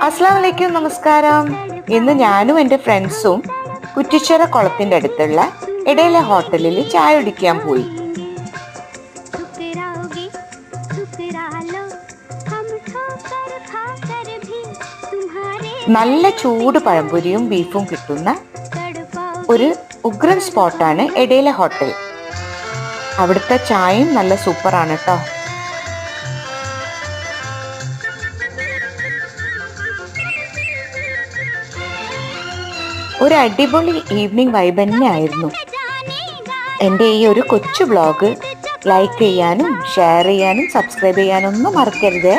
അസ്സലാമു അലൈക്കും, നമസ്കാരം. ഇന്ന് ഞാനും എൻ്റെ ഫ്രണ്ട്സും കുറ്റിച്ചിറ കുളത്തിൻ്റെ അടുത്തുള്ള ഇടയിലെ ഹോട്ടലിൽ ചായ കുടിക്കാൻ പോയി. നല്ല ചൂട് പഴംപൊരിയും ബീഫും കിട്ടുന്ന ഒരു ഉഗ്രൻ സ്പോട്ടാണ് ഇടയിലെ ഹോട്ടൽ. അവിടുത്തെ ചായയും നല്ല സൂപ്പറാണ് കേട്ടോ. ഒരു അടിപൊളി ഈവനിങ് വൈബ് തന്നെ ആയിരുന്നു. എൻ്റെ ഈ ഒരു കൊച്ചു വ്ളോഗ് ലൈക്ക് ചെയ്യാനും ഷെയർ ചെയ്യാനും സബ്സ്ക്രൈബ് ചെയ്യാനും ഒന്നും മറക്കരുതേ.